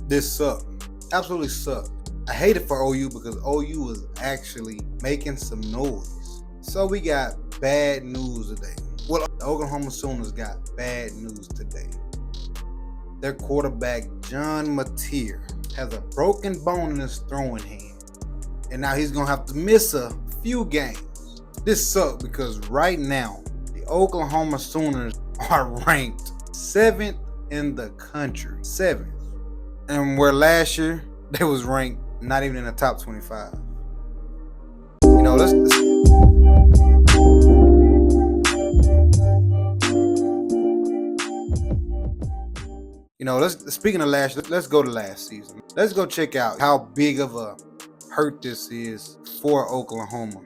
This sucked. Absolutely sucked. I hate it for OU because OU was actually making some noise. So we got bad news today. Well, the Oklahoma Sooners got bad news today. Their quarterback, John Mateer, has a broken bone in his throwing hand. And now he's going to have to miss a few games. This sucks because right now, the Oklahoma Sooners are ranked 7th in the country. 7th. And where last year, they was ranked not even in the top 25. You know, speaking of last year, let's go to last season. Let's go check out how big of a hurt this is for Oklahoma.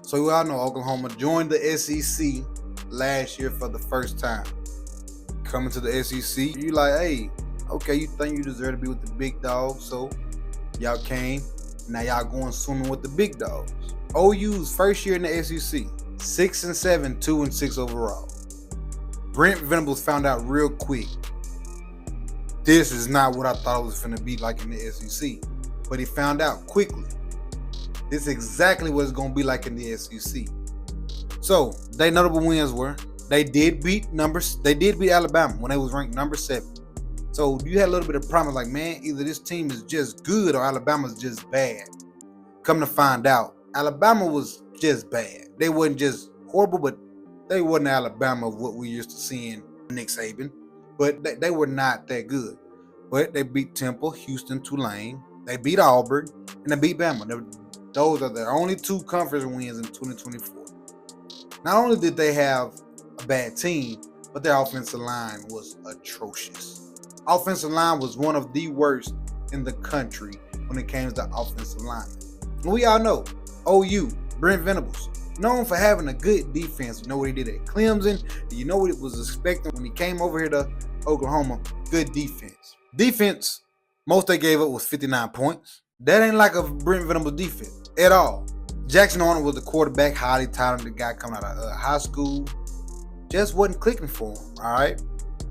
So we all know Oklahoma joined the SEC last year for the first time. Coming to the SEC, you like, hey, okay, you think you deserve to be with the big dogs, so y'all came. Now y'all going swimming with the big dogs. OU's first year in the SEC, 6-7, 2-6 overall. Brent Venables found out real quick, this is not what I thought it was going to be like in the SEC. But he found out quickly, this is exactly what it's going to be like in the SEC. So, their notable wins were, they did beat Alabama when they was ranked number 7. So, you had a little bit of promise like, man, either this team is just good or Alabama's just bad. Come to find out, Alabama was just bad. They wasn't just horrible, but they wasn't Alabama of what we used to seeing Nick Saban. But they were not that good. But they beat Temple, Houston, Tulane. They beat Auburn, and they beat Bama. Those are their only 2 conference wins in 2024. Not only did they have a bad team, but their offensive line was atrocious. Offensive line was one of the worst in the country when it came to offensive line. And we all know, OU, Brent Venables, known for having a good defense. You know what he did at Clemson. You know what it was expecting when he came over here to Oklahoma. Good defense. Defense, most they gave up was 59 points. That ain't like a Brent Venables defense at all. Jackson Arnold was the quarterback, highly talented guy coming out of high school. Just wasn't clicking for him, all right?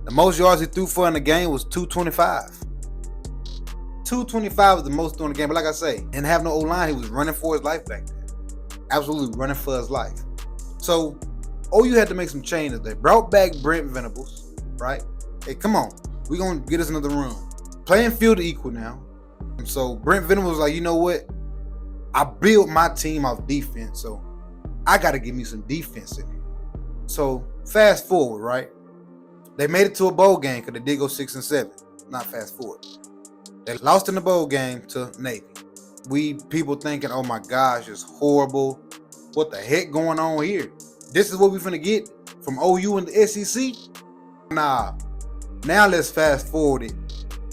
The most yards he threw for in the game was 225. 225 was the most thrown in the game. But like I say, didn't have no O-line. He was running for his life back there. Absolutely running for his life. So, OU had to make some changes. They brought back Brent Venables, right? Hey, come on. We're going to get us another run. Playing field equal now. And so, Brent Venables was like, you know what? I built my team off defense, so I got to give me some defense in here. So, fast forward, right? They made it to a bowl game because they did go 6-7. Not fast forward. They lost in the bowl game to Navy. People thinking, oh my gosh, it's horrible. What the heck going on here? This is what we're finna get from OU and the SEC? Nah. Now let's fast forward it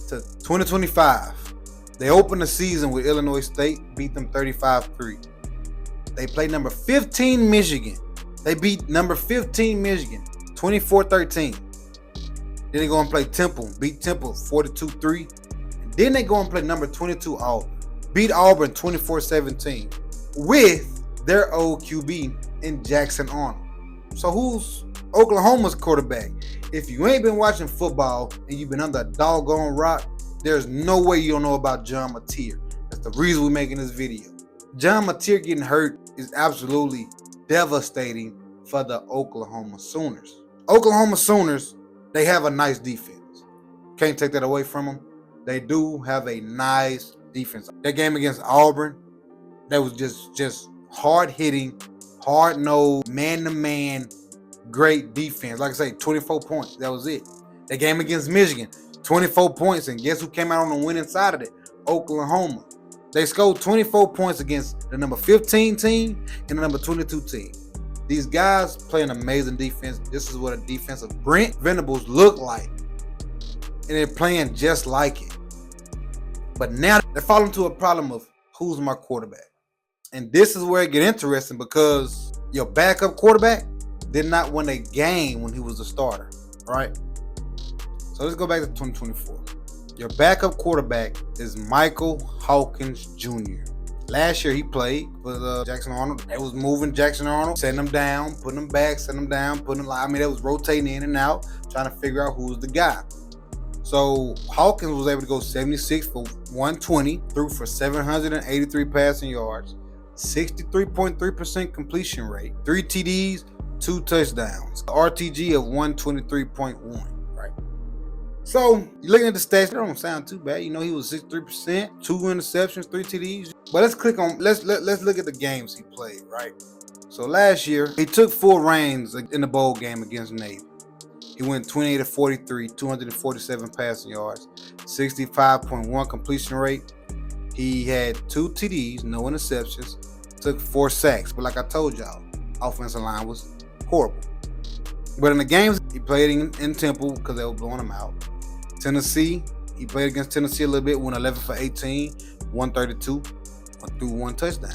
to 2025. They opened the season with Illinois State, beat them 35-3. They played number 15 Michigan. They beat number 15 Michigan 24-13. Then they go and play Temple, beat Temple 42-3. And then they go and play number 22 Auburn. Beat Auburn 24-17 with their old QB in Jackson Arnold. So who's Oklahoma's quarterback? If you ain't been watching football and you've been under a doggone rock, there's no way you don't know about John Mateer. That's the reason we're making this video. John Mateer getting hurt is absolutely devastating for the Oklahoma Sooners. Oklahoma Sooners, they have a nice defense. Can't take that away from them. They do have a nice defense. That game against Auburn, that was just hard-hitting, hard-nosed, man-to-man, great defense. Like I say, 24 points. That was it. That game against Michigan, 24 points. And guess who came out on the winning side of it? Oklahoma. They scored 24 points against the number 15 team and the number 22 team. These guys play an amazing defense. This is what a defense of Brent Venables look like. And they're playing just like it. But now they're falling into a problem of who's my quarterback. And this is where it gets interesting because your backup quarterback did not win a game when he was the starter, right? So let's go back to 2024. Your backup quarterback is Michael Hawkins Jr. Last year he played with Jackson Arnold. They was moving Jackson Arnold, setting him down, putting him back, setting him down, putting him. I mean, they was rotating in and out, trying to figure out who's the guy. So Hawkins was able to go 76 for 120, threw for 783 passing yards, 63.3% completion rate, 3 TDs, 2 touchdowns, RTG of 123.1. Right. So you're looking at the stats, that don't sound too bad. He was 63%, 2 interceptions, 3 TDs. But let's look at the games he played. Right. So last year he took full reins in the bowl game against Navy. He went 28 of 43, 247 passing yards, 65.1 completion rate. He had 2 TDs, no interceptions, took 4 sacks. But like I told y'all, offensive line was horrible. But in the games he played in Temple because they were blowing him out. Tennessee, he played against Tennessee a little bit, went 11 for 18, 132, threw 1 touchdown.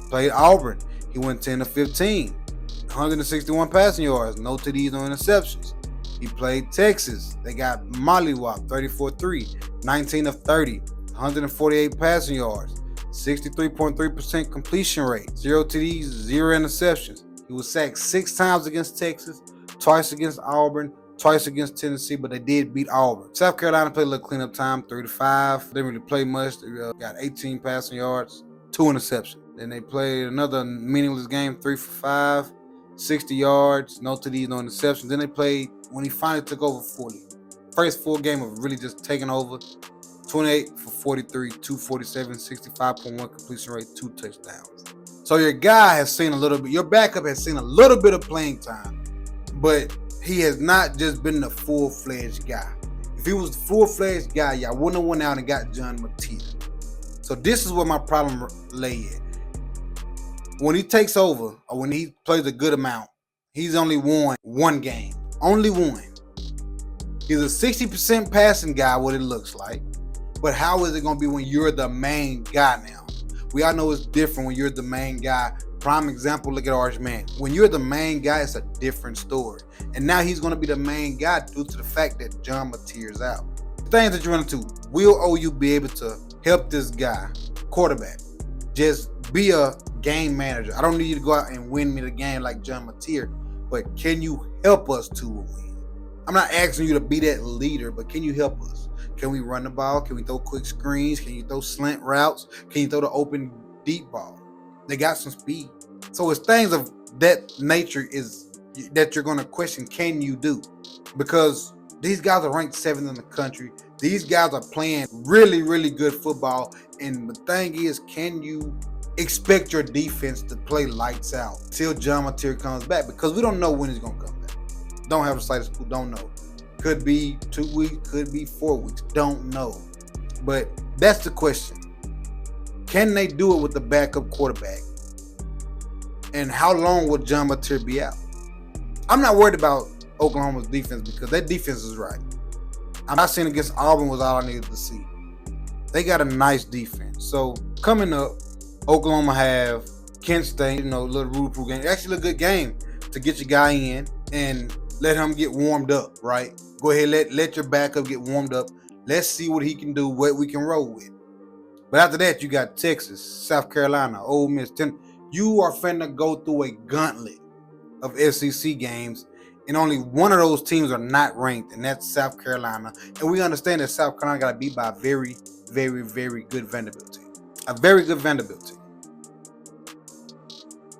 Played Auburn, he went 10 of 15, 161 passing yards, no TDs, no interceptions. He played Texas. They got mollywopped, 34-3, 19 of 30, 148 passing yards, 63.3% completion rate, 0 TDs, 0 interceptions. He was sacked 6 times against Texas, twice against Auburn, twice against Tennessee, but they did beat Auburn. South Carolina played a little cleanup time, 3-5. Didn't really play much. They got 18 passing yards, 2 interceptions. Then they played another meaningless game, 3 for 5. 60 yards, no TDs, no interceptions. Then they played when he finally took over 40. First full game of really just taking over. 28 for 43, 247, 65.1 completion rate, 2 touchdowns. So your guy has seen a little bit, your backup has seen a little bit of playing time, but he has not just been the full-fledged guy. If he was the full-fledged guy, y'all wouldn't have went out and got John Mateer. So this is where my problem lay at. When he takes over, or when he plays a good amount, he's only won 1 game. Only 1. He's a 60% passing guy, what it looks like. But how is it going to be when you're the main guy now? We all know it's different when you're the main guy. Prime example, look at Arch Manning. When you're the main guy, it's a different story. And now he's going to be the main guy due to the fact that John Mateer's out. The things that you run into, will OU be able to help this guy, quarterback, just be a game manager? I don't need you to go out and win me the game like John Mateer, but can you help us to win? I'm not asking you to be that leader, but can you help us? Can we run the ball? Can we throw quick screens? Can you throw slant routes? Can you throw the open deep ball? They got some speed. So it's things of that nature is that you're going to question, can you do? Because these guys are ranked 7th in the country. These guys are playing really, really good football. And the thing is, can you expect your defense to play lights out till John Mateer comes back? Because we don't know when he's going to come back. Don't have a slightest clue. Don't know. Could be 2 weeks. Could be 4 weeks. Don't know. But that's the question. Can they do it with the backup quarterback? And how long will John Mateer be out? I'm not worried about Oklahoma's defense because their defense is right. I'm not saying against Auburn was all I needed to see. They got a nice defense. So coming up, Oklahoma have Kent State, little rule-proof game. Actually a good game to get your guy in and let him get warmed up, right? Go ahead, let your backup get warmed up. Let's see what he can do, what we can roll with. But after that, you got Texas, South Carolina, Ole Miss. You are finna go through a gauntlet of SEC games, and only one of those teams are not ranked, and that's South Carolina. And we understand that South Carolina got beat by a very, very, very good Vanderbilt team. A very good Vanderbilt team.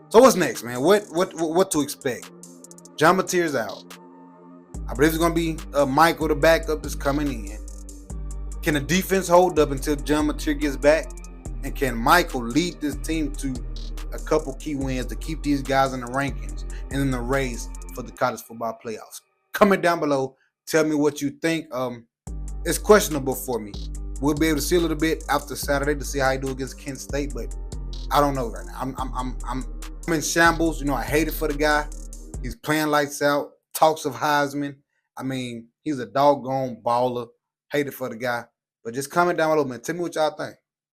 So what's next, man? What to expect? John Mateer's out. I believe it's going to be Michael, the backup, that's coming in. Can the defense hold up until John Mateer gets back? And can Michael lead this team to a couple key wins to keep these guys in the rankings and in the race for the college football playoffs? Comment down below. Tell me what you think. It's questionable for me. We'll be able to see a little bit after Saturday to see how he do against Kent State, but I don't know right now. I'm in shambles. I hate it for the guy. He's playing lights out. Talks of Heisman. I mean, he's a doggone baller. Hate it for the guy. But just comment down below, man. Tell me what y'all think.